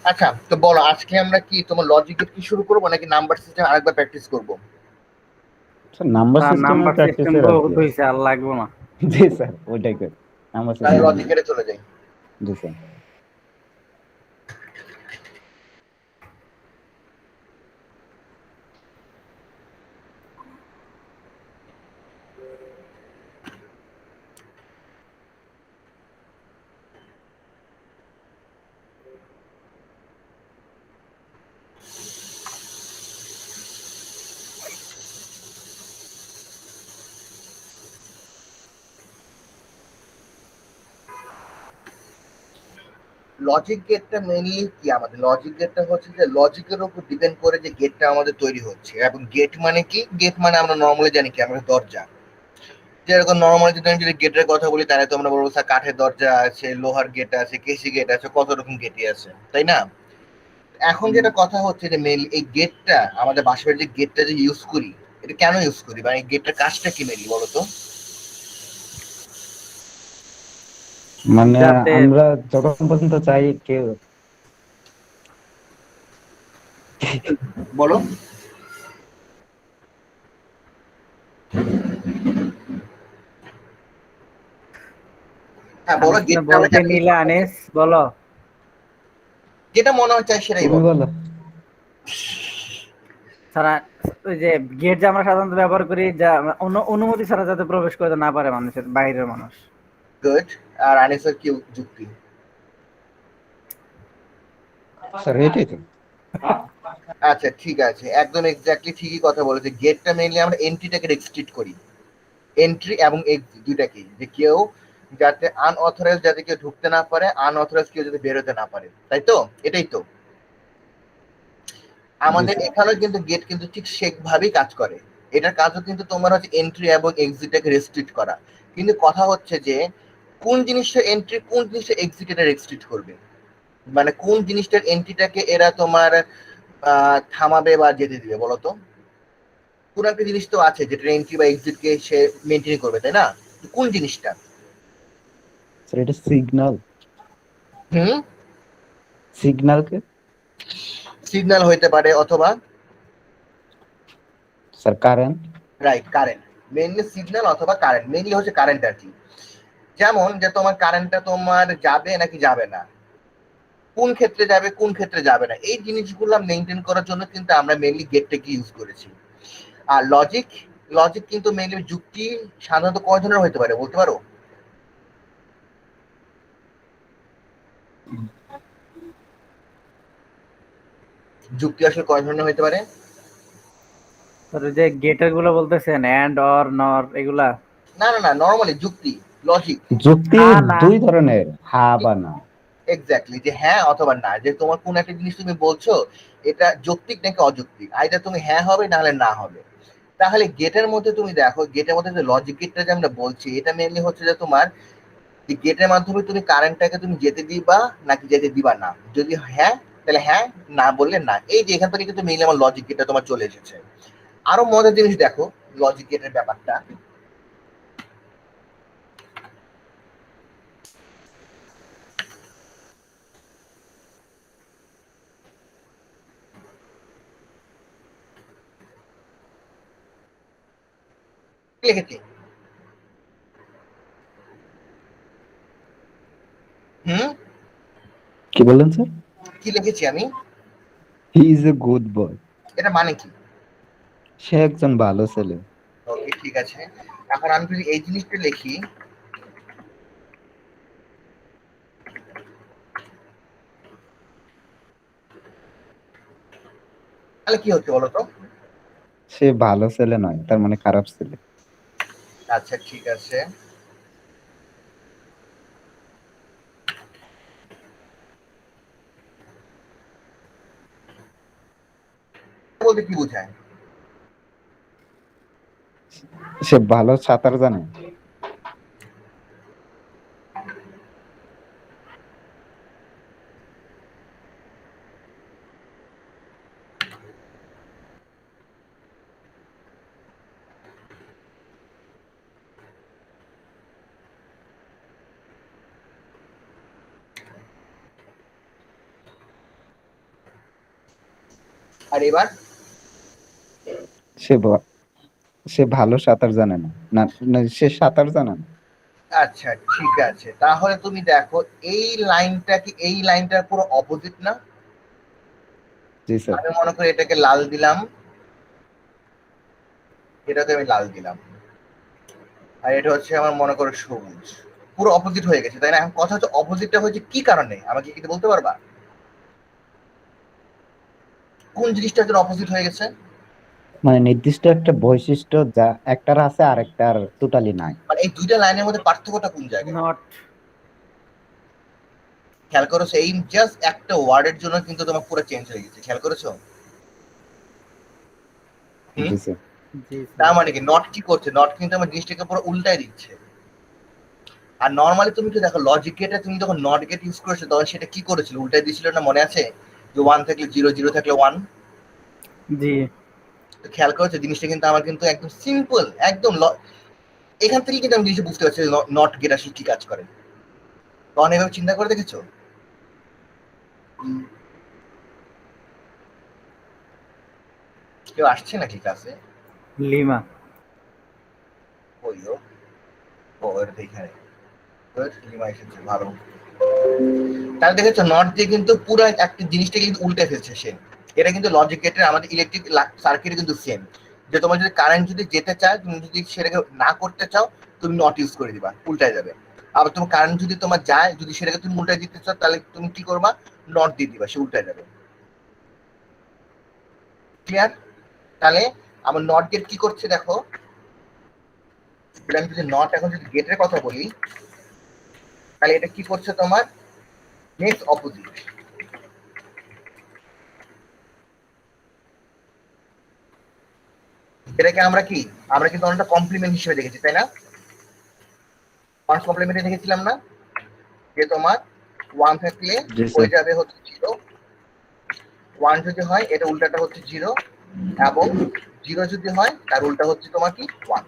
আচ্ছা, তো বলো আজকে আমরা কি তোমার লজিক গেট কি শুরু করবো নাকি নাম্বার সিস্টেম আরেকবার প্র্যাকটিস করবো? নাম্বার স্যার সিস্টেমে নাম্বার সিস্টেম প্র্যাকটিসের আর বহুত কি আছে। হইছে, আর লাগবো না। জি স্যার, ওইটাই করি। নাম্বার তাহলে সিস্টেম। লজিক গেটে চলে যাই। জি স্যার। লজিক গেটটা মেইনলি কি, আমাদের লজিক গেটটা হচ্ছে যে লজিকের উপর ডিপেন্ড করে যে গেটটা আমাদের তৈরি হচ্ছে। এবং গেট মানে কি, গেট মানে আমরা নর্মালি জানি কি, আমরা দরজা। যেরকম নর্মালি যদি আমি যদি গেটের কথা বলি তাহলে তো আমরা বলবো স্যার কাঠের দরজা আছে, লোহার গেট আছে, কেসি গেট আছে, কত রকম গেটই আছে, তাই না? এখন যেটা কথা হচ্ছে যে মেইনলি এই গেটটা আমাদের বাসায় যে গেটটা যে ইউজ করি, এটা কেন ইউজ করি, মানে এই গেটটার কাজটা কি মেইনলি বলো তো? মানে যাতে আমরা যখন পর্যন্ত চাই কেউ বলো। হ্যাঁ বলো, আনিস না গেটটা আমরা বলতে কেন ইউজ নিলে, করি? আনিস বলো। যেটা মনে হচ্ছে সেটাই তুমি বলো। বলো। ছাড়া ওই যে গেট যে আমরা সাধারণত ব্যবহার করি, যা অনুমতি ছাড়া যাতে প্রবেশ করতে না পারে মানুষের, বাইরের মানুষ। গুড। আর আনিসের কি যুক্তি? স্যার এটাই তো। আচ্ছা ঠিক আছে, একদম এক্স্যাক্টলি ঠিকই কথা বলেছে। গেটটা মেইনলি আমরা এন্ট্রিটাকে রেস্ট্রিক্ট করি, এন্ট্রি এবং এক্সিট দুইটাকেই, যে কেউ যাতে আনঅথরাইজ যাতে কেউ ঢুকতে না পারে, আনঅথরাইজ কেউ যাতে বেরোতে না পারে, তাই তো? এটাই তো জি আমাদের স্যার। এখানেও কিন্তু গেট কিন্তু ঠিক সেভাবেই কাজ করে। এটার কাজও কিন্তু তোমার হচ্ছে এন্ট্রি এবং এক্সিটটাকে রেস্ট্রিক্ট করা। কিন্তু কথা হচ্ছে যে কোন জিনিসটা এন্ট্রি, কোন জিনিসটা এক্সিট, এটা রেস্ট্রিক্ট করবে, মানে কোন জিনিসটার এন্ট্রিটাকে এরা তোমার থামাবে বা যেতে দিবে বলো তো? কোন একটা জিনিস তো আছে যেটা এন্ট্রি বা এক্সিট কে সে মেনটেন করবে, তাই না? কোন জিনিসটা? স্যার এটা সিগন্যাল। হুম, সিগন্যালকে। সিগন্যাল হইতে পারে অথবা sir current. Right, current. Mainly signal অথবা কারেন্ট, মেইনলি হচ্ছে কারেন্ট আর কি। যেমন যে তোমার কারেন্টটা তোমার যাবে নাকি যাবে না, কোন ক্ষেত্রে যাবে কোন ক্ষেত্রে যাবে না, এই জিনিসগুলো মেনটেন করার জন্য কিন্তু আমরা মেইনলি গেটটাকে ইউজ করেছি। আর লজিক, লজিক কিন্তু মেইনলি যুক্তি সাধারণত কয় ধরনের হতে পারে বলতে পারো? যুক্তি আসলে কয় ধরনের হতে পারে? ওই যে গেটের গুলো বলতেছেন, এন্ড অর নর এগুলা। না না না, নর্মালি যুক্তি, লজিক। যুক্তি হ্যাঁ না। দুই ধরনের, হ্যাঁ বা না। এক্স্যাক্টলি, যে হ্যাঁ অথবা না, যে তোমার কোন একটা জিনিস তুমি বলছো এটা যৌক্তিক নাকি অযৌক্তিক, আইদার তুমি হ্যাঁ হবে নাহলে না হবে। তাহলে গেটের মধ্যে তুমি দেখো, গেটের মধ্যে যে লজিক গেটটা যে আমরা বলছি, এটা মেনলি হচ্ছে যে তোমার গেটের মাধ্যমে তুমি কারেন্টটাকে তুমি যেতে দিবা নাকি যেতে দিবা না। যদি হ্যাঁ তাহলে হ্যাঁ, না বললে না। এই যে এখান থেকে কিন্তু মেনলি আমার লজিক গেটটা তোমার চলে এসেছে। আরো মজার জিনিস দেখো লজিক গেটের ব্যাপারটা, লিখেছি। হুম, কি বললেন স্যার? কি লিখেছি আমি? He is a good boy. এটা মানে কি? সে একজন ভালো ছেলে। ওকে ঠিক আছে। এখন আমি যদি এই জিনিসটা লিখি, তাহলে কি হচ্ছে বলো তো? সে ভালো ছেলে নয়, তার মানে খারাপ ছেলে। আচ্ছা ঠিক আছে, বলতে কি বোঝায়? সে ভালো সাঁতার জানে। আর এবার সে সে ভালো সাঁতার জানে না, না না, সে সাঁতার জানে না। আচ্ছা ঠিক আছে, তাহলে তুমি দেখো এই লাইনটা কি এই লাইনটার পুরো অপোজিট না? জি স্যার। আমি মনে করি এটাকে লাল দিলাম, এটাকে আমি লাল দিলাম, আর এটা হচ্ছে আমার মনে করো সবুজ। পুরো অপোজিট হয়ে গেছে তাই না? এখন কথা হচ্ছে অপোজিটটা হয়েছে কি কারণে, আমাকে কি বলতে পারবা কোন জিনিসটার জন্য অপোজিট হয়ে গেছে? মানে নির্দিষ্ট একটা বৈশিষ্ট্য যা একটার আছে আর একটার টোটালি নাই। মানে এই দুইটা লাইনের মধ্যে পার্থক্যটা কোন জায়গায়? নট। খেয়াল করেছো এই জাস্ট একটা ওয়ার্ডের জন্য কিন্তু তোমার পুরো চেঞ্জ হয়ে গেছে, খেয়াল করেছো? হুম। জি স্যার। জি তার স্যার। মানে কি নট কি করছে, নট কিন্তু আমার জিনিসটাকে পুরো উল্টাই দিচ্ছে। আর নর্মালি তুমি তো দেখো লজিক গেটে তুমি যখন নট গেট ইউজ করেছো তখন সেটা কি করেছিল, উল্টাই দিয়েছিল না, মনে আছে? যে 1 থাকলে 0, 0 থাকলে 1। জি। তো খেয়াল করেছো জিনিসটা কিন্তু আমার কিন্তু একদম সিম্পল, একদম এখান থেকে কিন্তু আমি জিনিসটা বুঝতে পারছি নট গেট আসলে কি কাজ করে। তখন এভাবে চিন্তা করে দেখেছো? কেউ আসছে নাকি ক্লাসে? লিমা। ওইও ও এটা এখানে লিমা এসেছে, ভালো। তাহলে দেখেছো নট দিয়ে কিন্তু পুরো একটা জিনিসটাকে কিন্তু উল্টে ফেলছে সে। এটা কিন্তু লজিক গেটের আমাদের ইলেকট্রিক সার্কিটে কিন্তু সেম, যে তোমার যদি কারেন্ট যদি যেতে চায়, তুমি যদি সেটাকে না করতে চাও তুমি নট ইউজ করে দিবা, উল্টায় যাবে। আবার তোমার কারেন্ট যদি তোমার যায়, যদি সেটাকে তুমি উল্টায় দিতে চাও তাহলে তুমি কি করবা, নট দিয়ে দিবা, সে উল্টায় যাবে। ক্লিয়ার? তাহলে আমার নট গেট কি করছে দেখো, আমি যদি নট এখন যদি গেটের কথা বলি তাহলে এটা কি করছে তোমার নেক্সট অপোজিট। এটাকে আমরা কি, আমরা কিন্তু অনেকটা কমপ্লিমেন্ট হিসেবে দেখেছি তাই না? ফার্স্ট কমপ্লিমেন্টে দেখেছিলাম না যে তোমার 1 থাকলে জি হয়ে স্যার। যাবে হচ্ছে 0, 1 যদি হয় এটা উল্টাটা হচ্ছে 0, এবং 0 যদি হয় তার উল্টা হচ্ছে তোমার কি 1।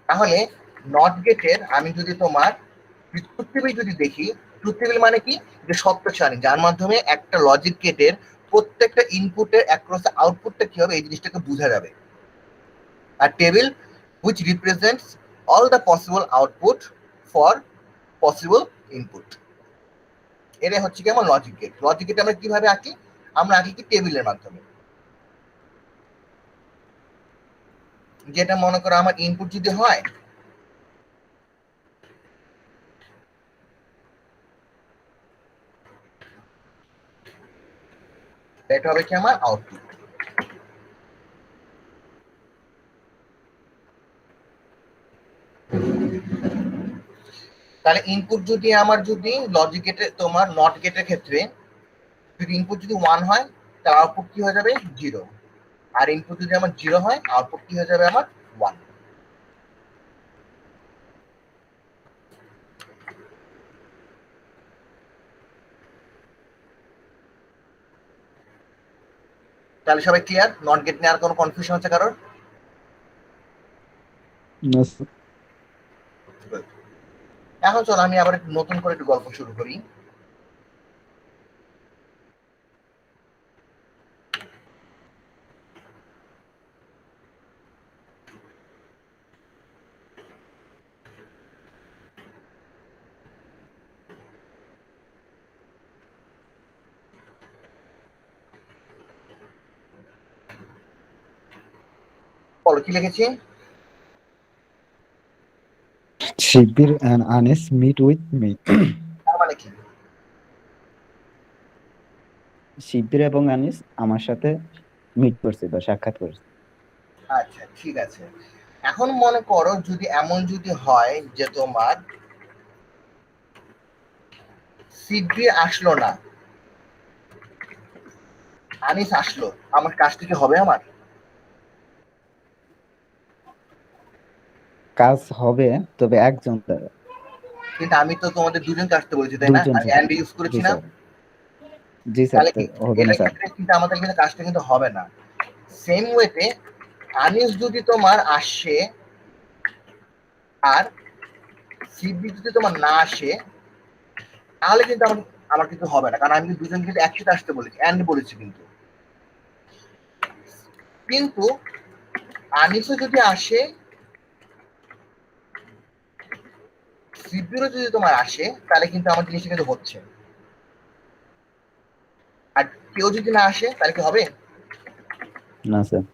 তাহলে নট গেটের আমি যদি তোমার ট্রুথ টেবিল যদি দেখি, ট্রুথ টেবিল মানে কি, যে সত্য সারণী যার মাধ্যমে একটা লজিক গেটের প্রত্যেকটা ইনপুটের অ্যাক্রস আউটপুটটা কি হবে এই জিনিসটাকে বোঝা যাবে। আর table which represents all the possible output for possible input। এটা হচ্ছে কি আমার লজিক গেট। লজিক গেট আমরা কিভাবে আঁকি, আমরা আঁকি কি টেবিলের মাধ্যমে। যেটা মনে করো আমার ইনপুট যদি হয়, এটা হবে কি আমার আউটপুট। তাহলে ইনপুট যদি আমার যদি লজিক গেটে তোমার নট গেটের ক্ষেত্রে যদি ইনপুট যদি 1 হয় তাহলে আউটপুট কি হয়ে যাবে 0, আর ইনপুট যদি আমার 0 হয় আউটপুট কি হয়ে যাবে আমার 1। তাহলে সবাই ক্লিয়ার? নট গেট নিয়ে আর কোনো কনফিউশন আছে কারোর? No, sir. এখন চলো আমি আবার একটু নতুন করে একটু গল্প শুরু করি। বলো কি লিখেছি? শিবির and Anis meet with me. তার মানে কি? শিবির এবং আনিস আমার সাথে মিট করছে বা সাক্ষাৎ করছে। আচ্ছা ঠিক আছে। এখন মনে করো যদি এমন যদি হয় যে তোমার শিগগির আসলো না, আনিস আসলো, আমার কাজটা কি হবে আমার? কাজ হবে, তবে একজন দ্বারা। কিন্তু আমি তো তোমাদের দুজনকে আসতে বলেছি তাই না, দুজন আমি স্যার। অ্যান্ড ইউজ জি করেছি না? স্যার। জি স্যার, তাহলে তো কি হবে না এটার স্যার। ক্ষেত্রে কিন্তু আমাদের কিন্তু কাজটা কিন্তু হবে না। সেম ওয়েতে আনিস যদি তোমার আসে আর শিগগির যদি তোমার না আসে তাহলে কিন্তু আমার আমার কিন্তু হবে না, কারণ আমি কিন্তু দুজন কিন্তু একসাথে আসতে বলেছি, অ্যান্ড বলেছি কিন্তু। কিন্তু আনিসও যদি আসে, সিপিরও যদি তোমার আসে, তাহলে কিন্তু আমার জিনিসটা কিন্তু হচ্ছে। আর কেউ যদি না আসে তাহলে কি হবে? না স্যার।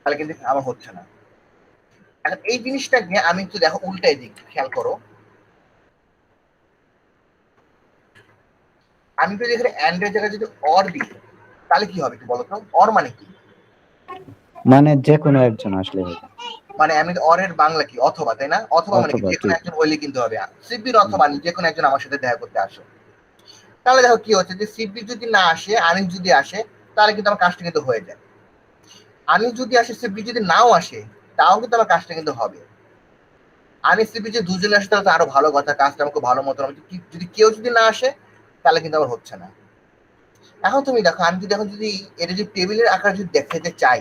তাহলে কিন্তু আমার হচ্ছে না। এখন এই জিনিসটাকে আমি একটু দেখো উল্টাই দিক, খেয়াল করো। আমি যদি এখানে অ্যান্ডের জায়গায় যদি অর দিই, তাহলে কি হবে একটু বলো তো? অর মানে কি? মানে যে কোনো একজন আসলে হবে। মানে আমি অরের বাংলা কি? অথবা, তাই না? অথবা মানে কি? অথবা যে কোনো ঠিক। একজন হইলে কিন্তু হবে। সিপির অথবা যে কোনো একজন আমার সাথে দেখা করতে আসো। তাহলে দেখো কি হচ্ছে, যে সিপি যদি না আসে, আনিস যদি আসে, তাহলে কিন্তু আমার কাজটা কিন্তু হয়ে যায়। আনিস যদি আসে, সিপি যদি নাও আসে, তাও কিন্তু আমার কাজটা কিন্তু হবে। আনিস সিপি যদি দুজনে আসে তাহলে তো আরো ভালো কথা, কাজটা আমাকে ভালো মতো হবে। যদি কেউ যদি না আসে, তাহলে কিন্তু আমার হচ্ছে না। এখন তুমি দেখো, আমি যদি এখন যদি এটা যদি টেবিলের আকার যদি দেখাতে চাই,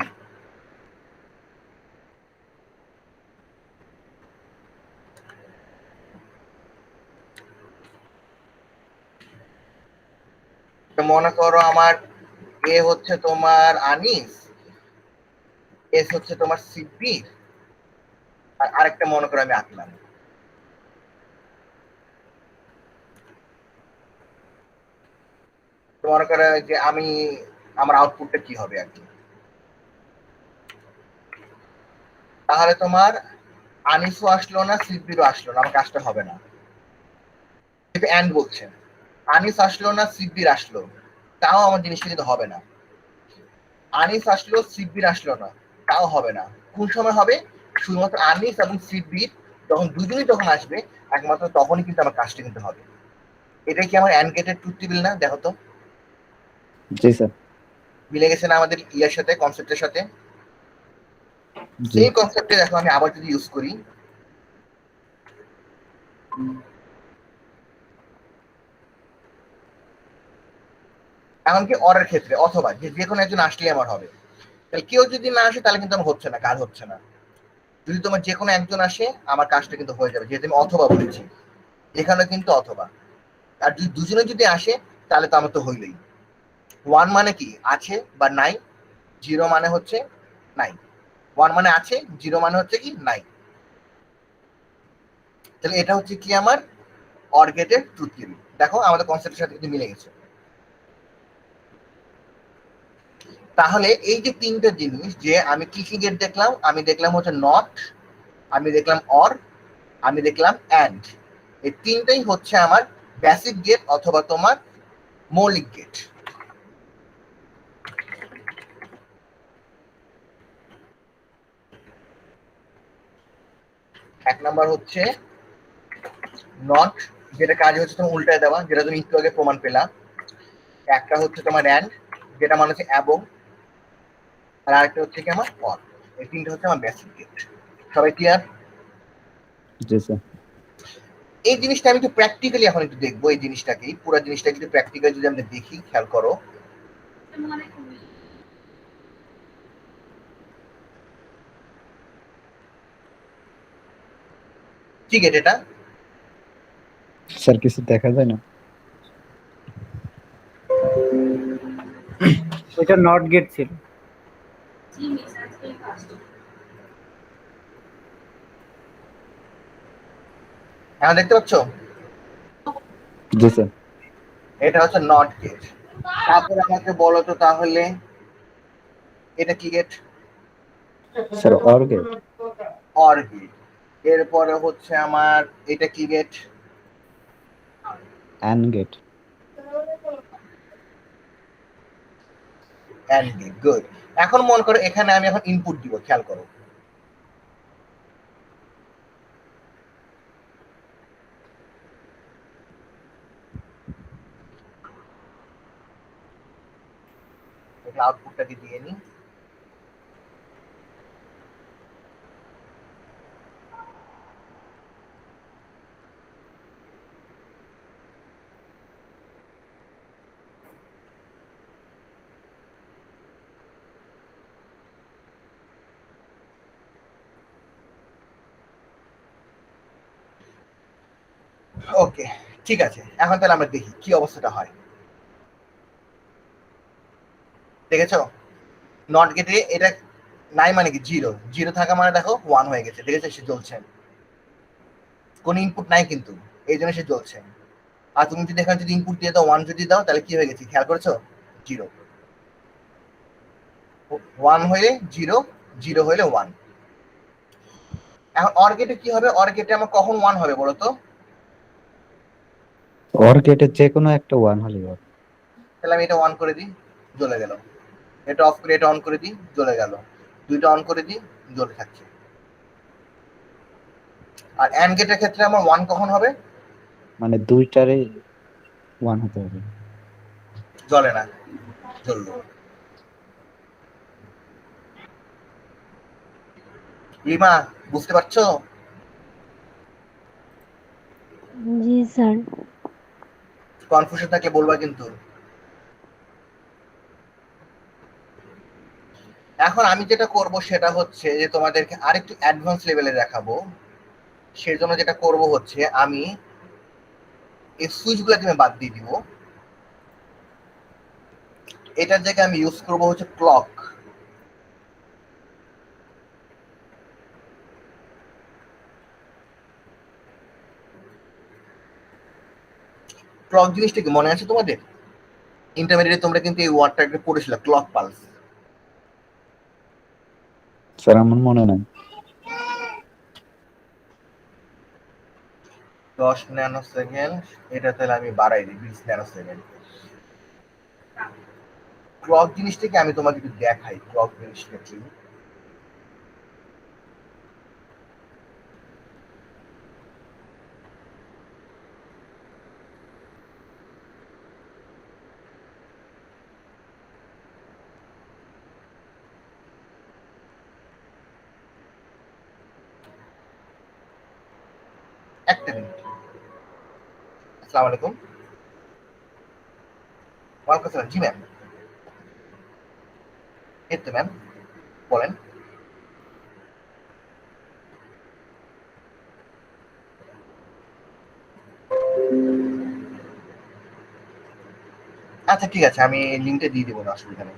মনে করো আমার এ হচ্ছে তোমার আনিস, এস হচ্ছে তোমার সিপির, আর আরেকটা মনে করো আমি আঁকলাম। তো মনে করো যে আমি, আমার আউটপুটটা কি হবে আর কি। তাহলে তোমার আনিসও আসলো না, সিপিরও আসলো না, আমার কাজটা হবে না। এন্ড বলছে আনিস আসলো না, সিপির আসলো, তাও আমার জিনিসটা কিন্তু হবে না। আনিস আসলো, সিপির আসলো না, তাও হবে না। কোন সময় হবে? শুধুমাত্র আনিস এবং সিপির যখন দুজনেই যখন আসবে, একমাত্র তখনই কিন্তু আমার কাজটা কিন্তু হবে। এটা কি আমার অ্যান্ড গেটের ট্রুথ টেবিল না? দেখো তো জি স্যার। মিলে গেছে না আমাদের ইয়ার সাথে, কনসেপ্টের সাথে? জি সেই কনসেপ্টে দেখো আমি আবার যদি ইউজ করি, এমনকি অরের ক্ষেত্রে অথবা যে কোনো একজন আসলেই আমার হবে। তাহলে কেউ যদি না আসে তাহলে কিন্তু আমার হচ্ছে না, কাজ হচ্ছে না। যদি তোমার যে কোনো একজন আসে, আমার কাজটা কিন্তু হয়ে যাবে, যেহেতু আমি অথবা বলেছি। এখানে কিন্তু অথবা। আর যদি দুজনে যদি আসে, তাহলে তো আমার তো হইলেই। ওয়ান মানে কি? আছে বা নাই। জিরো মানে হচ্ছে নাই। ওয়ান মানে আছে, জিরো মানে হচ্ছে কি? নাই। তাহলে এটা হচ্ছে কি আমার অর গেটের ট্রুথ টেবিল। দেখো আমাদের কনসেপ্টের সাথে কিন্তু মিলে গেছে। তাহলে এই যে তিনটা জিনিস, যে আমি কি কি গেট দেখলাম, আমি দেখলাম হচ্ছে নট, আমি দেখলাম অর, আমি দেখলাম অ্যান্ড। এই তিনটাই হচ্ছে আমার বেসিক গেট অথবা তোমার মৌলিক গেট। এক নাম্বার হচ্ছে নট, যেটা কাজ হচ্ছে তোমার উল্টায় দেওয়া, যেটা তুমি একটু আগে প্রমাণ পেলা। একটা হচ্ছে তোমার অ্যান্ড, যেটা মানে হচ্ছে এবং, আর আরেকটা হচ্ছে কি আমার অর। এই তিনটা হচ্ছে আমার বেসিক গেট। সবাই ক্লিয়ার? জি স্যার। এই জিনিসটা আমি একটু প্র্যাকটিক্যালি এখন একটু দেখবো, এই জিনিসটাকে, পুরো জিনিসটা যদি প্র্যাকটিক্যালি যদি আমরা দেখি, খেয়াল করো। কি গেট এটা? স্যার কিছু দেখা যায় না। ওইটা নট গেট ছিল। এখন দেখতে পাচ্ছ? জি স্যার। এটা হচ্ছে নট গেট। তারপরে আমাকে বলো তো তাহলে এটা কি gate? Sir or gate. Or gate. এরপরে হচ্ছে আমার এটা কি gate? And gate. And gate. Good. এখন মনে করো এখানে আমি এখন ইনপুট দিব, খেয়াল করো। আউটপুটটাকে দিয়ে নিই। ওকে, ঠিক আছে। এখন তাহলে আমরা দেখি কি অবস্থাটা হয়। দেখেছো নট গেটে এটা নাই মানে কি জিরো, জিরো থাকা মানে দেখো ওয়ান হয়ে গেছে, দেখেছো সে জ্বলছে, কোনো ইনপুট নাই কিন্তু, এই জন্য সে জ্বলছে। আর তুমি যদি এখানে যদি ইনপুট দিয়ে দাও ওয়ান যদি দাও তাহলে কি হয়ে গেছে খেয়াল করেছো, জিরো। ওয়ান হইলে জিরো, জিরো হইলে ওয়ান। এখন অর গেটে কি হবে, অর গেটে আমার কখন ওয়ান হবে বলো তো? ওর গেটে যে কোনো একটা ওয়ান হলেই হবে। তাহলে আমি এটা অন করে দিই, জ্বলে গেল। এটা অফ করে এটা অন করে দিই, জ্বলে গেল। দুইটা অন করে দিই, জ্বলে থাকছে। আর এন্ড গেটের ক্ষেত্রে আমার ওয়ান কখন হবে? মানে দুইটারে ওয়ান হতে হবে। জ্বলে না, জ্বললো। রিমা বুঝতে পারছো? জি স্যার। কনফিউশন থাকলে বলবা কিন্তু। এখন আমি যেটা করব সেটা হচ্ছে যে তোমাদেরকে আরেকটু অ্যাডভান্স লেভেলে দেখাবো। সেই জন্য যেটা করব হচ্ছে আমি এই সুইচগুলোকে আমি বাদ দিয়ে দিব। এটার জায়গায় আমি ইউজ করব হচ্ছে ক্লক। ক্লক জিনিসটা কি মনে আছে তোমাদের? ইন্টারমিডিয়েটে তোমরা কিন্তু এই ওয়ার্ডটা একটা পড়েছিল, ক্লক পালস। স্যার আমার মনে নাই। 10 ন্যানো সেকেন্ড, এটা তাহলে আমি বাড়াই দিই 20 ন্যানো সেকেন্ড। ক্লক জিনিসটাকে আমি তোমাকে একটু দেখাই, ক্লক জিনিসটা কি। একটা মিনিট। আসসালামু আলাইকুম। ওয়ালাইকুম আসসালাম। জি ম্যাম, এই তো ম্যাম, বলেন। আচ্ছা ঠিক আছে, আমি লিঙ্কটা দিয়ে দেবো, না অসুবিধা নেই।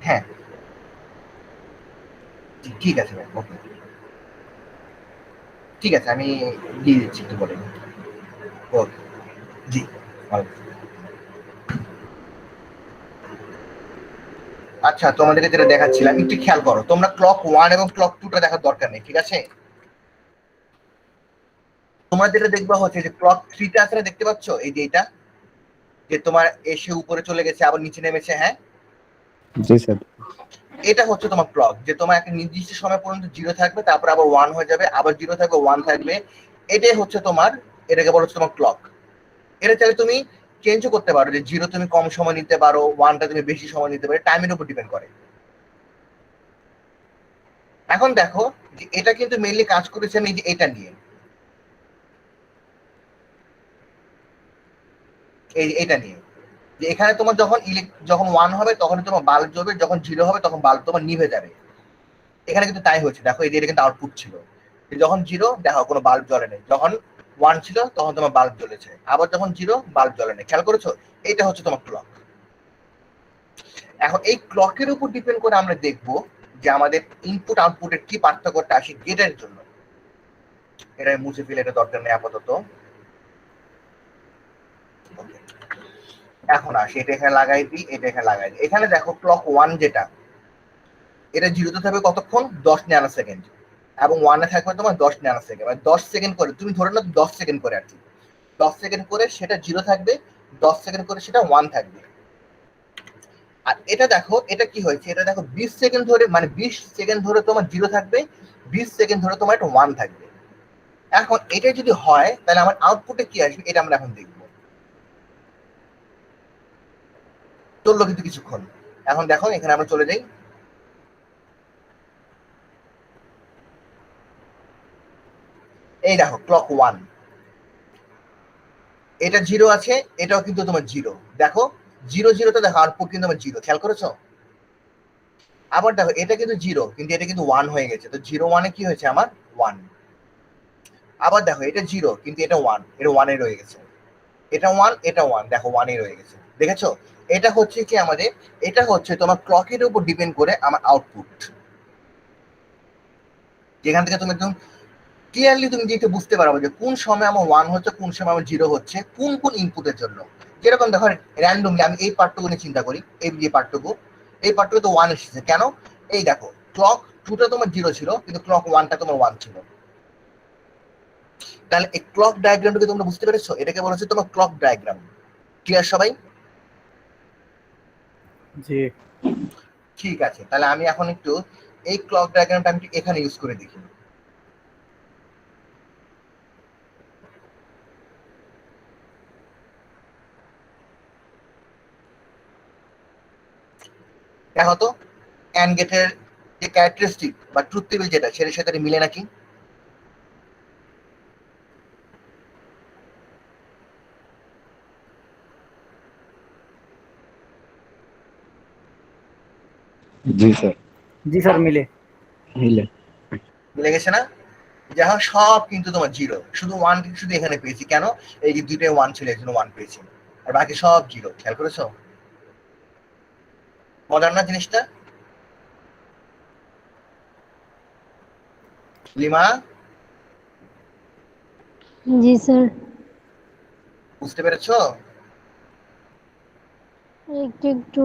হ্যাঁ ঠিক আছে ম্যাম, ওকে। ঠিক আছে, আমি দিয়ে দিচ্ছি একটু পরে। ওকে, জি। আচ্ছা, তোমাদেরকে যেটা দেখাচ্ছিলাম একটু খেয়াল করো, তোমরা ক্লক ওয়ান এবং ক্লক টুটা দেখার দরকার নেই, ঠিক আছে? তোমরা যেটা দেখবা হচ্ছে যে ক্লক থ্রিটা আছে না, দেখতে পাচ্ছ এই যে এটা, যে তোমার এসে উপরে চলে গেছে আবার নিচে নেমেছে, হ্যাঁ? জি স্যার। এটা হচ্ছে তোমার ক্লক, যে তোমার একটা নির্দিষ্ট সময় পর্যন্ত জিরো থাকবে, তারপর আবার ওয়ান হয়ে যাবে, আবার জিরো থাকবে, ওয়ান থাকবে। এটাই হচ্ছে তোমার, এটাকে বলা হচ্ছে তোমার ক্লক। এটা চাইলে তুমি চেঞ্জও করতে পারো, যে জিরো তুমি কম সময় নিতে পারো, ওয়ানটা তুমি বেশি সময় নিতে পারো, টাইমের উপর ডিপেন্ড করে। এখন দেখো যে এটা কিন্তু মেইনলি কাজ করেছে আমি যে এটা নিয়ে, এটা নিয়ে, যে এখানে তোমার যখন যখন ওয়ান হবে তখন তোমার বাল্ব জ্বলবে, যখন জিরো হবে তখন বাল্ব তোমার নিভে যাবে। এখানে কিন্তু তাই হয়েছে, দেখো এই যে এটা কিন্তু আউটপুট ছিল, যখন জিরো দেখো কোনো বাল্ব জ্বলে নেই, যখন ওয়ান ছিল তখন তোমার বাল্ব জ্বলেছে, আবার যখন জিরো বাল্ব জ্বলে নেই। খেয়াল করেছো? এটা হচ্ছে তোমার ক্লক। এখন এই ক্লকের উপর ডিপেন্ড করে আমরা দেখবো যে আমাদের ইনপুট আউটপুটের কি পার্থক্যটা আসে গেটের জন্য। এটা মুছে ফেলে, এটা দরকার নেই আপাতত। এখন আসি, এটা এখানে লাগাই দিই, এটা এখানে লাগাই দিই। এখানে দেখো ক্লক ওয়ান যেটা, এটা জিরোতে থাকবে কতক্ষণ, 10 ন্যানো সেকেন্ড, এবং ওয়ানে থাকবে তোমার 10 ন্যানো সেকেন্ড, মানে 10 সেকেন্ড করে, তুমি ধরে নাও 10 সেকেন্ড করে আর কি, 10 সেকেন্ড করে সেটা জিরো থাকবে, 10 সেকেন্ড করে সেটা ওয়ান থাকবে। আর এটা দেখো, এটা কি হয়েছে, এটা দেখো 20 সেকেন্ড ধরে, মানে 20 সেকেন্ড ধরে তোমার জিরো থাকবে, 20 সেকেন্ড ধরে তোমার একটা ওয়ান থাকবে। এখন এটা যদি হয় তাহলে আমার আউটপুটে কি আসবে, এটা আমরা এখন দেখবো। চললো কিন্তু কিছুক্ষণ। এখন দেখো এখানে আমরা চলে যাই, এই দেখো ক্লক ওয়ান, এটা জিরো আছে, এটাও কিন্তু তোমার জিরো। দেখো জিরো জিরোতে দেখো আউটপুট কিন্তু আমার জিরো, খেয়াল করেছো? আবার দেখো এটা কিন্তু জিরো, কিন্তু এটা কিন্তু ওয়ান হয়ে গেছে, তো জিরো ওয়ানে কি হয়েছে আমার ওয়ান। আবার দেখো এটা 0 কিন্তু এটা 1, এটা 1 এ রয়ে গেছে, এটা 1 এটা 1, দেখো 1 এ রয়ে গেছে, দেখেছো? এটা হচ্ছে কি আমাদের, এটা হচ্ছে তোমার ক্লকের উপর ডিপেন্ড করে আমার আউটপুট, যেখান থেকে তুমি একদম ক্লিয়ারলি তুমি যেটা বুঝতে পারবে যে কোন সময় আমার 1 হচ্ছে, কোন সময় আমার 0 হচ্ছে, কোন কোন ইনপুটের জন্য। যেরকম দেখো র্যান্ডমলি আমি এই পার্টটুকু নিয়ে চিন্তা করি, এই যে পার্টটুকু, এই পার্টটুকু তো 1 এসেছে কেন? এই দেখো ক্লক 2টা তোমার 0 ছিল কিন্তু ক্লক 1টা তোমার 1 ছিল। তাহলে এই ক্লক ডায়াগ্রামটাকে তোমরা বুঝতে পেরেছো? এটাকে বলা হচ্ছে তোমার ক্লক ডায়াগ্রাম। ক্লিয়ার সবাই? জি ঠিক আছে, তাহলে আমি এখন একটু এই ক্লক ডায়াগ্রামটা আমি একটু এখানে ইউজ করে দেখি। দেখো তো অ্যান্ড গেটের যে ক্যারেক্টারিস্টিক বা ট্রুথ টেবিল যেটা, সেটার সাথে মিলে নাকি? জি স্যার, জি স্যার মিলে। মিলে। মিলে গেছে না? দেখো সব কিন্তু তোমার 0, শুধু 1 শুধু এখানে পেয়েছি কেন? এই যে দুইটাই 1 ছিল, এই জন্য 1 পেয়েছি, আর বাকি সব 0। খেয়াল করেছো? মজার না জিনিসটা? লিমা, জি স্যার, বুঝতে পেরেছো? একটু একটু।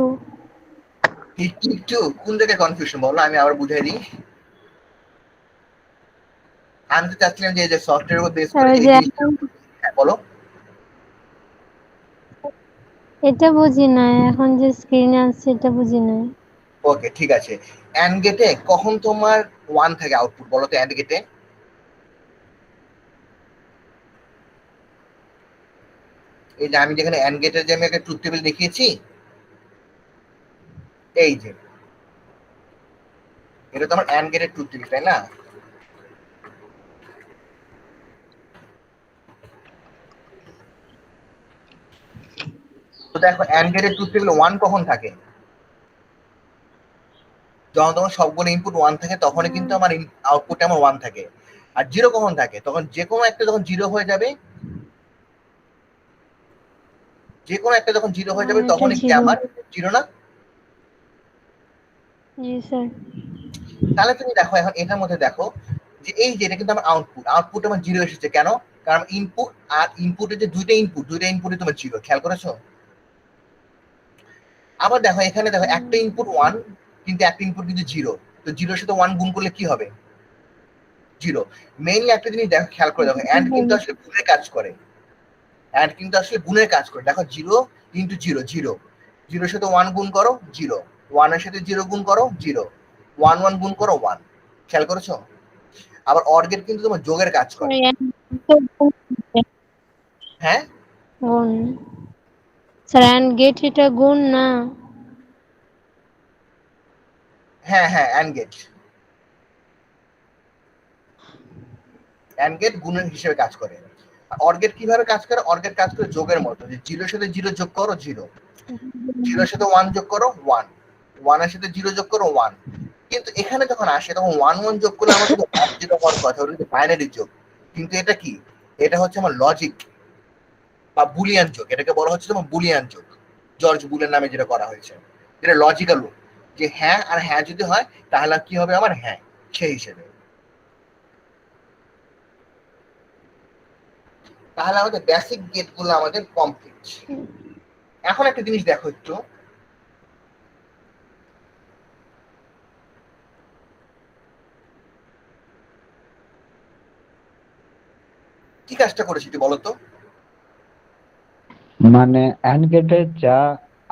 একটু একটু কোন জায়গায় কনফিউশন বলো, আমি আবার বুঝাই দিই। আমি তো চাচ্ছিলাম যে এই যে সফটওয়্যার উপর বেস স্যার করে ওই এই যে জিনিসটা। এখন হ্যাঁ বলো। এটা বুঝি নাই, এখন যে স্ক্রিনে আসছে এটা বুঝি নাই। ওকে ঠিক আছে, অ্যান্ড গেটে কখন তোমার 1 থাকে আউটপুট বলো তো? অ্যান্ড গেটে এই যে আমি যেখানে অ্যান্ড গেটের যে আমি একটা ট্রুথ টেবিল দেখিয়েছি, এই যে এটা তো আমার অ্যান্ড গেটের ট্রুথ টেবিল, তাই না? তো দেখো অ্যান্ড গেটের ট্রুথ টেবিল 1 কখন থাকে? যখন তোমার সবগুলো ইনপুট 1 থাকে তখনই কিন্তু আমার আউটপুট আমার 1 থাকে। আর 0 কখন থাকে? তখন যে কোনো একটা যখন 0 হয়ে যাবে, যে কোনো একটা যখন 0 হয়ে যাবে এটা তখনই কি 0। আমার 0 না? জি স্যার। তাহলে তুমি দেখো এখন এটার মধ্যে দেখো যে এই যে এটা কিন্তু আমার আউটপুট, আউটপুট আমার 0 এসেছে কেন? কারণ ইনপুট আর ইনপুটের যে দুইটা ইনপুটই তোমার 0। খেয়াল করেছো? আবার দেখো এখানে দেখো একটা ইনপুট 1 কিন্তু একটা ইনপুট কিন্তু 0, তো 0 সাথে 1 গুণ করলে কি হবে? 0। মেইনলি একটা জিনিস দেখো, খেয়াল করে দেখো, অ্যান্ড কিন্তু আসলে গুণের কাজ করে, অ্যান্ড কিন্তু আসলে গুণের কাজ করে। দেখো 0 ইন্টু 0 0, 0 সাথে 1 গুণ করো 0, 1 এর সাথে 0 গুণ করো 0, 1 1 গুণ করো 1। খেয়াল করেছো? আবার অর গেট কিন্তু তোমার যোগের কাজ স্যার করে। হ্যাঁ গুণ। স্যার অ্যান্ড গেট এটা গুণ না। হ্যাঁ হ্যাঁ, অ্যান্ড গেট, অ্যান্ড গেট গুণের হিসেবে কাজ করে। অর গেট কিভাবে কাজ করে? অর গেট কাজ করে যোগের মতো, যে 0 এর সাথে 0 যোগ করো 0, 0 এর সাথে 1 যোগ করো 1, 1 এর সাথে 0 যোগ করো 1। কিন্তু এখানে যখন আসে তখন 1 1 যোগ করলে আমার কিন্তু 1 0 হওয়ার কথা, ওটা কিন্তু বাইনারি যোগ। কিন্তু এটা কি? এটা হচ্ছে আমার লজিক বা বুলিয়ান যোগ, এটাকে বলা হচ্ছে তোমার বুলিয়ান যোগ। জর্জ বুলের নামে যেটা করা হয়েছে, যেটা লজিক্যাল, যে হ্যাঁ আর হ্যাঁ যদি হয় তাহলে কি হবে আমার হ্যাঁ, সেই হিসেবে। তাহলে আমাদের বেসিক গেট গুলো আমাদের কমপ্লিট। এখন একটা জিনিস দেখো একটু, কি কাজটা করেছি একটু বলো তো? মানে অ্যান্ড গেটে যা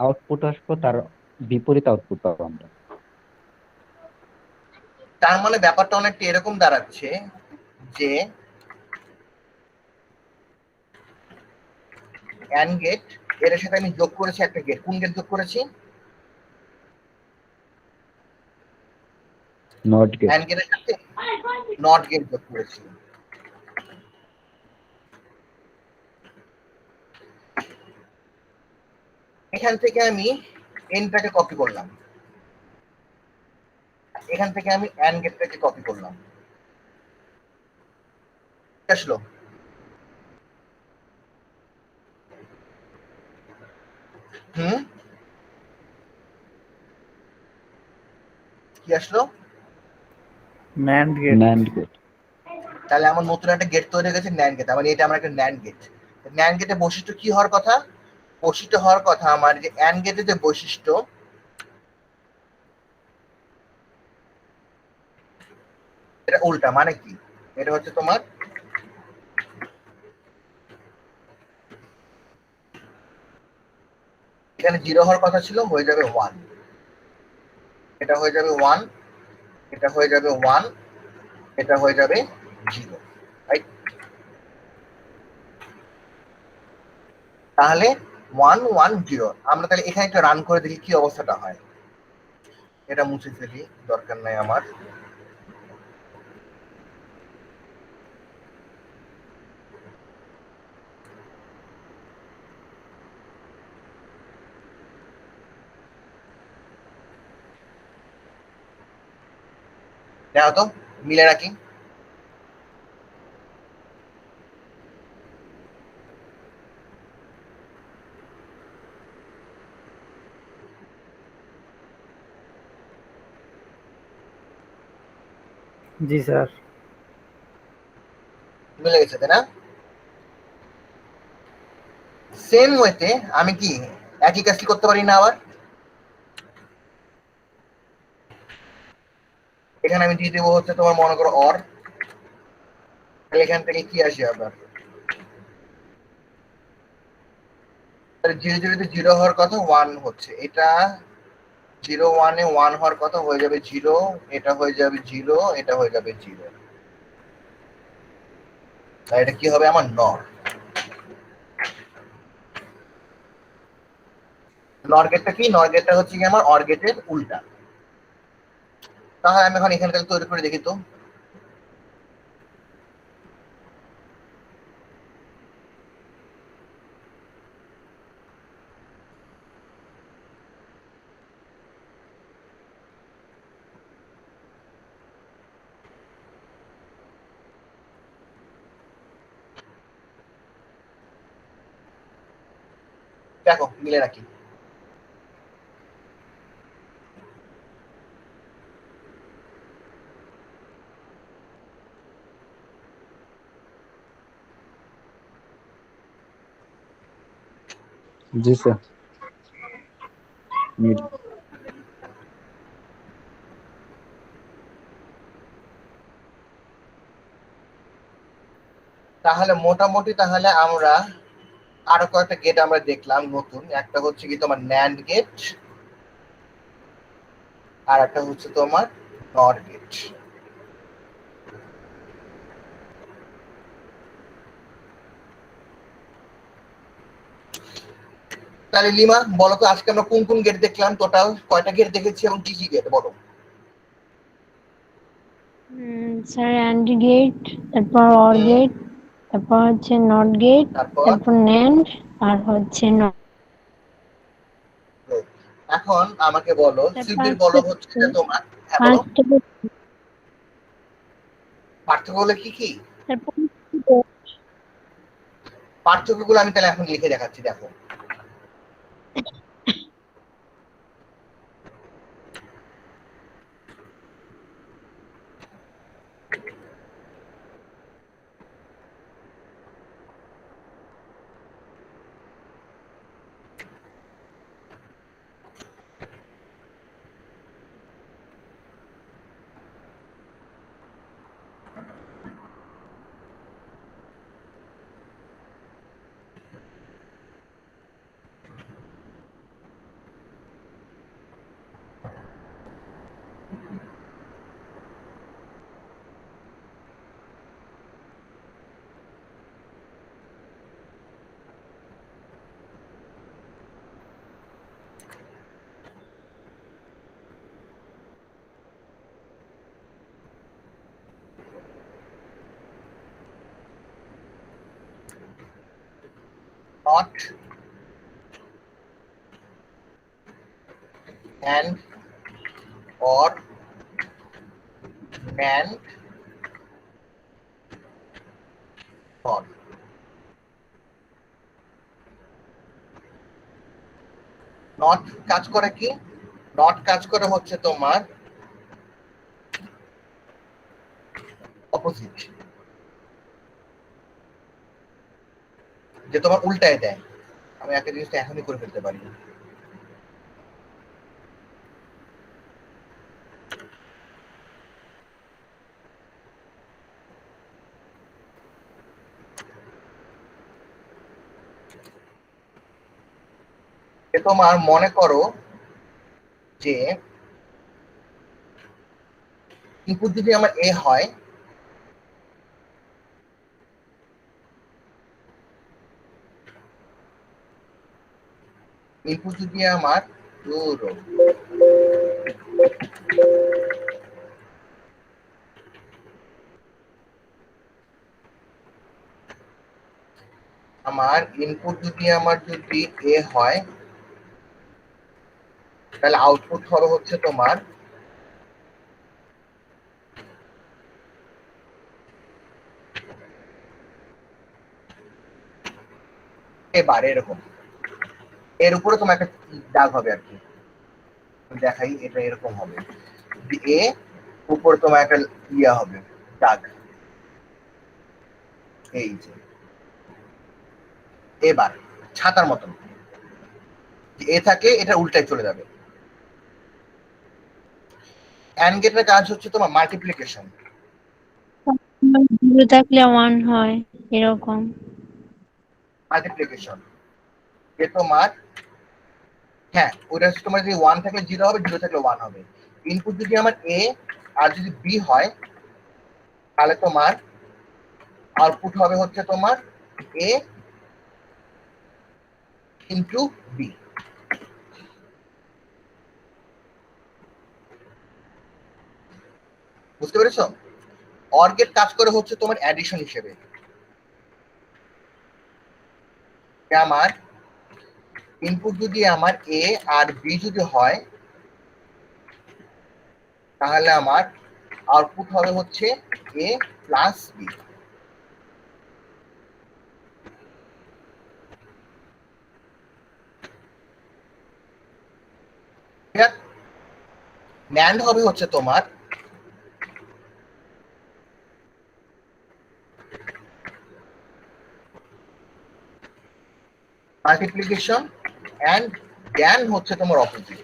আউটপুট আসবে তার বিপরীত আউটপুট পাবো আমরা। তার মানে ব্যাপারটা অনেকটা এরকম দাঁড়াচ্ছে যে অ্যান্ড গেট, এর সাথে আমি যোগ করেছি একটা গেট, কোন গেট যোগ করেছি? Not get. অ্যান্ড গেটের সাথে নট গেট যোগ করেছি। এখান থেকে আমি এনটাকে কপি করলাম, এখান থেকে আমি অ্যান্ড গেটটাকে কপি করলাম। আসলো? কি আসলো? NAND gate. NAND gate. তাহলে আমার নতুন একটা গেট তৈরি হয়ে গেছে, ন্যান্ড গেট। মানে এটা আমার একটা ন্যান্ড গেট। ন্যান্ড গেটের বৈশিষ্ট্য কি হওয়ার কথা? বৈশিষ্ট্য হওয়ার কথা আমার যে অ্যান্ড গেটের যে বৈশিষ্ট্য, এটা উল্টা। মানে কি? এটা হচ্ছে তোমার এখানে 0 হওয়ার কথা ছিল, হয়ে যাবে 1। এটা হয়ে যাবে 1, এটা হয়ে যাবে 1, এটা হয়ে যাবে 0, রাইট? তাহলে 1 1 0। আমরা তাহলে এখানে একটা রান করে দেখি কি অবস্থাটা হয়। এটা মুছে ফেলি, দরকার নাই আমার। দেখো তো মিলে নাকি। জি স্যার। মিলে গেছে তাই না? সেম ওয়েতে আমি কি একই কাজটি করতে পারি না আবার? এখানে আমি দিয়ে দেবো হচ্ছে তোমার মনে করো অর। তাহলে এখান থেকে কি আসে আবার? তাহলে 0 0 তে 0 হওয়ার কথা 1 হচ্ছে, এটা 0 1 এ 1 হওয়ার কথা হয়ে যাবে 0, এটা হয়ে যাবে 0, এটা হয়ে যাবে 0। তাহলে এটা কি হবে আমার? নর। নর গেটটা কি? নর গেটটা হচ্ছে কি আমার অর গেটের উল্টা। তাহলে আমি এখন এখানে তৈরি করে দেখি তো। দেখো মিলে নাকি। জি স্যার। তাহলে মোটামুটি তাহলে আমরা আরো কয়েকটা গেট আমরা দেখলাম নতুন। একটা হচ্ছে কি তোমার ন্যান্ড গেট, আর একটা হচ্ছে তোমার নর গেট। তাহলে লিমা বলো তো আজকে আমরা কোন কোন গেট দেখলাম? টোটাল কয়টা গেট দেখেছি এবং কি কি গেট বলো? স্যার অ্যান্ড গেট, তারপর অর হুম, গেট, তারপর হচ্ছে নট গেট, তারপর তারপর ন্যান্ড, আর হচ্ছে এখন আমাকে বলো, সিবির বলো হচ্ছে যে তোমার, হ্যাঁ বলো, পাঁচটা পার্থক্য গুলো কি কি? তারপর পার্থক্য গুলো আমি তাহলে এখন লিখে দেখাচ্ছি, দেখো। Not and or NAND for. Not কাজ করে কি? নট কাজ করে হচ্ছে তোমার অপোজিট, যে তোমার উল্টায় দেয়। আমি একটা জিনিসটা এখনই করে ফেলতে পারি। তোমার মনে করো যে ইনপুট যদি আমার এ হয়, ইনপুট যদি আমার যদি এ হয়, তাহলে আউটপুট হবে হচ্ছে তোমার এবার এরকম, এর উপরে তোমার একটা দাগ হবে আর কি, দেখাই, এটা এরকম হবে, এ উপরে তোমার একটা ইয়া হবে দাগ, এই যে এবার ছাতার মতন এ থাকে, এটা উল্টায় চলে যাবে। অ্যান্ড গেটের কাজ হচ্ছে তোমার মাল্টিপ্লিকেশন। 0 থাকলে 1 হয় এরকম। মাল্টিপ্লিকেশন যে তোমার, হ্যাঁ ওইটা হচ্ছে তোমার যদি 1 থাকলে 0 হবে, 0 থাকলে 1 হবে। ইনপুট যদি আমার এ আর যদি বি হয়, তাহলে তোমার আউটপুট হবে হচ্ছে তোমার এ ইনটু বি। বুঝতে পেরেছো? অর গেট কাজ করে হচ্ছে তোমার অ্যাডিশন হিসেবে। আমার ইনপুট যদি আমার এ আর বি যদি হয়, তাহলে আমার আউটপুট হবে হচ্ছে এ প্লাস বি। ন্যান্ড হবে হচ্ছে তোমার মাল্টিপ্লিকেশন, অ্যান্ড জ্ঞান হচ্ছে তোমার অপোজিট।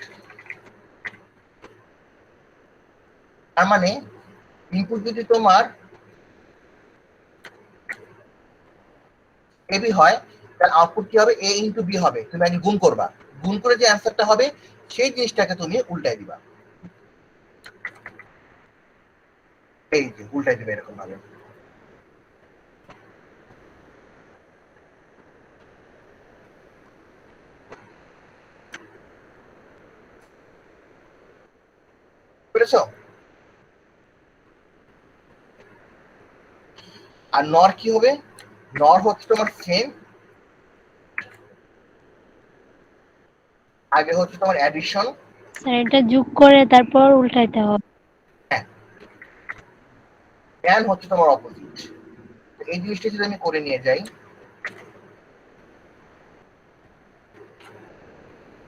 তার মানে ইনপুট যদি তোমার এ বি হয়, তাহলে আউটপুট কি হবে? এ ইন্টু বি হবে। তুমি আগে গুণ করবা, গুণ করে যে অ্যান্সারটা হবে সেই জিনিসটাকে তুমি উল্টাই দিবা, এই যে উল্টাই দিবে এরকম ভাবে। বুঝেছো? আর নর কি হবে? নর হচ্ছে তোমার সেম, আগে হচ্ছে তোমার অ্যাডিশন, স্যার এটা যোগ করে তারপর উল্টাইতে হবে। হ্যাঁ, জ্ঞান হচ্ছে তোমার অপোজিট। এই জিনিসটা যদি আমি করে নিয়ে যাই,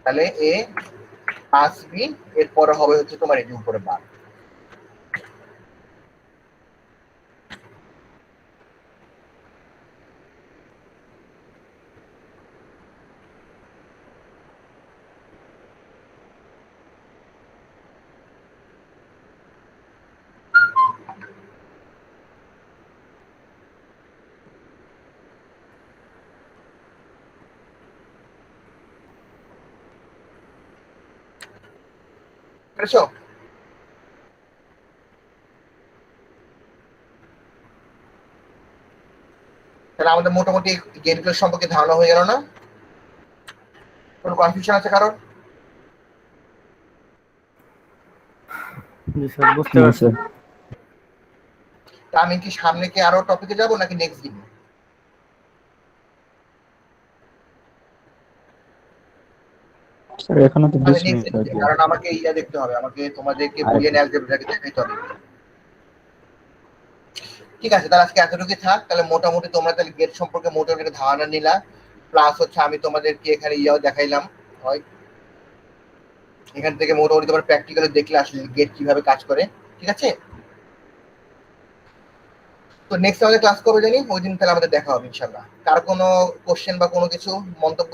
তাহলে এ প্লাস বি, এরপরে হবে হচ্ছে তোমার এই যে উপরে বার। বুঝেছো? তাহলে আমাদের মোটামুটি গেটগুলো সম্পর্কে ধারণা হয়ে গেল না? কোনো কনফিউশন আছে কারণ? জি স্যার, বুঝতে না পারছি। স্যার, তা আমি কি সামনে কি আরো টপিকে যাব নাকি নেক্সট দিন? স্যার এখনো তো আমি 20 নেক্সট মিনিট দিন, লাগবে। কারণ আমাকে ইয়া দেখতে হবে, আমাকে তোমাদেরকে আর বুলিয়ান অ্যালজেব্রাকে দেখাইতে হবে। ঠিক আছে, তাহলে আজকে এতটুকুই থাক। তাহলে মোটামুটি তোমরা তাহলে গেট সম্পর্কে মোটামুটি একটা ধারণা নিলা, প্লাস হচ্ছে আমি তোমাদেরকে এখানে দেখাইলাম, হয় এখান থেকে মোটামুটি তোমার প্র্যাকটিক্যালি দেখলে আসলে গেট কিভাবে কাজ করে। ঠিক আছে, তো নেক্সট আমাদের ক্লাস কবে জানি, ওই দিন তাহলে আমাদের দেখা হবে ইনশাল্লাহ। কার কোনো কোশ্চেন বা কোনো কিছু মন্তব্য?